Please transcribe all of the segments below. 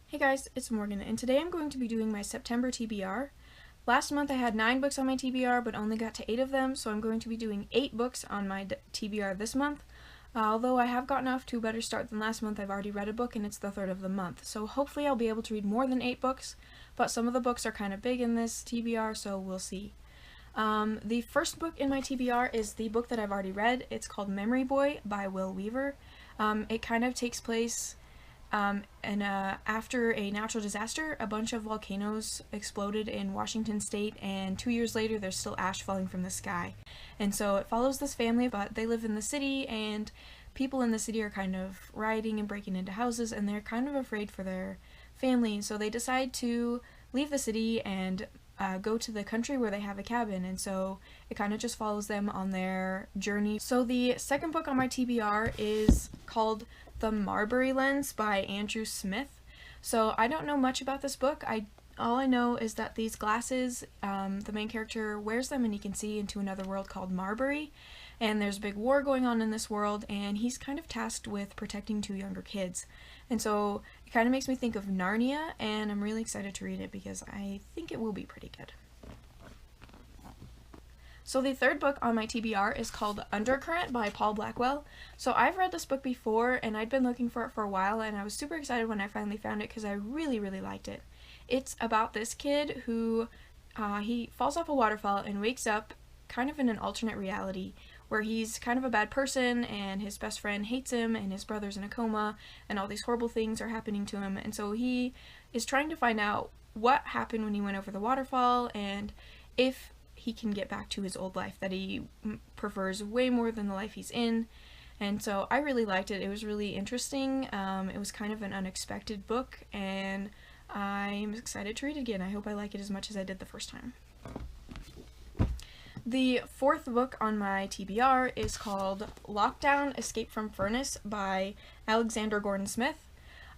Hey guys, it's Morgan, and today I'm going to be doing my September TBR. Last month I had 9 books on my TBR, but only got to 8 of them, so I'm going to be doing 8 books on my TBR this month. Although I have gotten off to a better start than last month, I've already read a book and it's the 3rd of the month, so hopefully I'll be able to read more than 8 books, but some of the books are kind of big in this TBR, so we'll see. The first book in my TBR is the book that I've already read. It's called Memory Boy by Will Weaver. It kind of takes place after a natural disaster. A bunch of volcanoes exploded in Washington state, and 2 years later there's still ash falling from the sky. And so it follows this family, but they live in the city, and people in the city are kind of rioting and breaking into houses, and they're kind of afraid for their family, so they decide to leave the city and go to the country where they have a cabin, and so it kind of just follows them on their journey. So the second book on my TBR is called The Marbury Lens by Andrew Smith. So I don't know much about this book. All I know is that these glasses, the main character wears them and he can see into another world called Marbury, and there's a big war going on in this world, and he's kind of tasked with protecting 2 younger kids. And so it kind of makes me think of Narnia, and I'm really excited to read it because I think it will be pretty good. So the third book on my TBR is called Undercurrent by Paul Blackwell. So I've read this book before, and I'd been looking for it for a while, and I was super excited when I finally found it because I really liked it. It's about this kid who he falls off a waterfall and wakes up kind of in an alternate reality where he's kind of a bad person and his best friend hates him and his brother's in a coma and all these horrible things are happening to him, and so he is trying to find out what happened when he went over the waterfall and if he can get back to his old life that he prefers way more than the life he's in. And so I really liked it. It was really interesting. It was kind of an unexpected book, and I'm excited to read it again. I hope I like it as much as I did the first time. The fourth book on my TBR is called Lockdown: Escape from Furnace by Alexander Gordon Smith.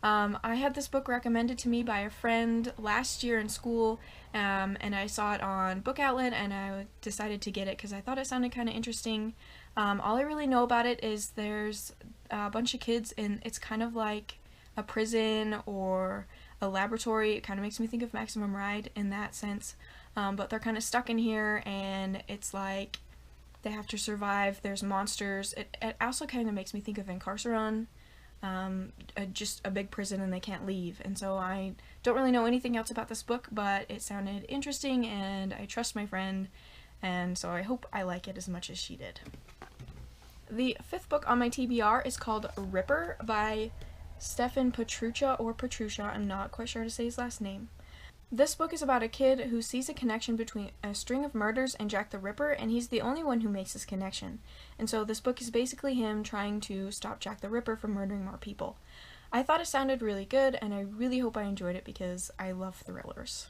I had this book recommended to me by a friend last year in school, and I saw it on Book Outlet, and I decided to get it because I thought it sounded kind of interesting. All I really know about it is there's a bunch of kids, and it's kind of like a prison or a laboratory. It kind of makes me think of Maximum Ride in that sense, but they're kind of stuck in here, and it's like they have to survive. There's monsters. It also kind of makes me think of Incarceron. Just a big prison and they can't leave, and so I don't really know anything else about this book, but it sounded interesting and I trust my friend, and so I hope I like it as much as she did. The fifth book on my TBR is called Ripper by Stefan Petruccia, or Petruccia, I'm not quite sure how to say his last name. This book is about a kid who sees a connection between a string of murders and Jack the Ripper, and he's the only one who makes this connection. And so this book is basically him trying to stop Jack the Ripper from murdering more people. I thought it sounded really good, and I really hope I enjoyed it because I love thrillers.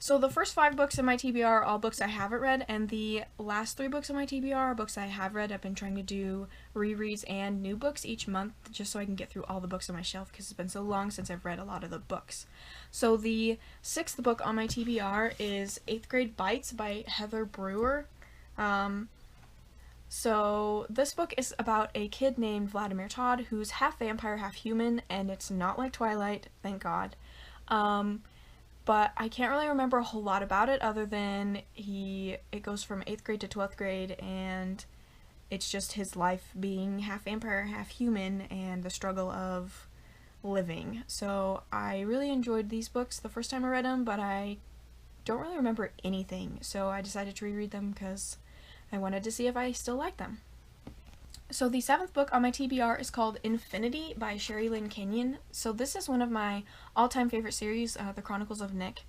So the first 5 books in my TBR are all books I haven't read, and the last 3 books in my TBR are books I have read. I've been trying to do rereads and new books each month just so I can get through all the books on my shelf because it's been so long since I've read a lot of the books. So the 6th book on my TBR is 8th Grade Bytes by Heather Brewer. So this book is about a kid named Vladimir Todd who's half vampire, half human, and it's not like Twilight, thank God. But I can't really remember a whole lot about it other than it goes from 8th grade to 12th grade, and it's just his life being half vampire, half human, and the struggle of living. So I really enjoyed these books the first time I read them, but I don't really remember anything, so I decided to reread them because I wanted to see if I still liked them. So the 7th book on my TBR is called Infinity by Sherry Lynn Kenyon. So this is one of my all-time favorite series, The Chronicles of Nick.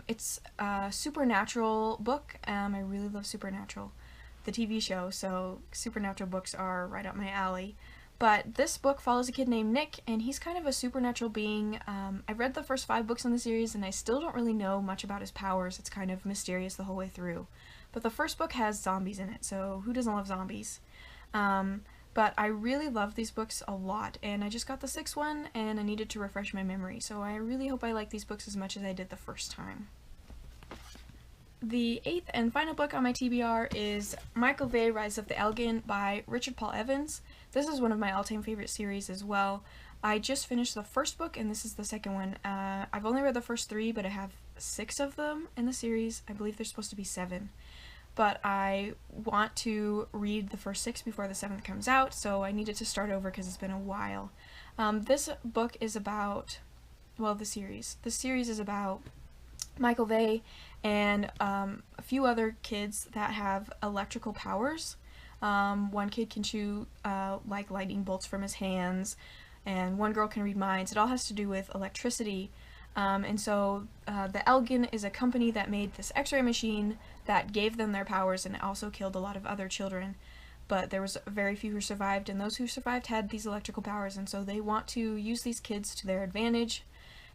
It's a supernatural book. I really love Supernatural, the TV show, so supernatural books are right up my alley. But this book follows a kid named Nick, and he's kind of a supernatural being. I've read the first 5 books in the series, and I still don't really know much about his powers. It's kind of mysterious the whole way through. But the first book has zombies in it, so who doesn't love zombies? But I really love these books a lot, and I just got the 6th one, and I needed to refresh my memory, so I really hope I like these books as much as I did the first time. The 8th and final book on my TBR is Michael Vey: Rise of the Elgin by Richard Paul Evans. This is one of my all-time favorite series as well. I just finished the first book, and this is the second one. I've only read the first 3, but I have 6 of them in the series. I believe there's supposed to be 7. But I want to read the first 6 before the 7th comes out, so I needed to start over because it's been a while. This book is about, well, the series. The series is about Michael Vey and a few other kids that have electrical powers. One kid can shoot like lightning bolts from his hands, and one girl can read minds. It all has to do with electricity. And so the Elgin is a company that made this x-ray machine that gave them their powers, and it also killed a lot of other children. But there was very few who survived, and those who survived had these electrical powers, and so they want to use these kids to their advantage.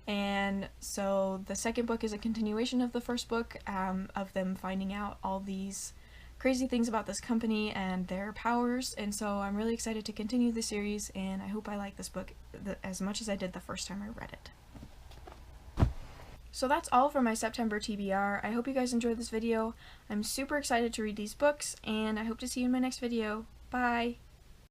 And so the second book is a continuation of the first book, of them finding out all these crazy things about this company and their powers. And so I'm really excited to continue the series, and I hope I like this book as much as I did the first time I read it. So that's all for my September TBR. I hope you guys enjoyed this video. I'm super excited to read these books, and I hope to see you in my next video. Bye!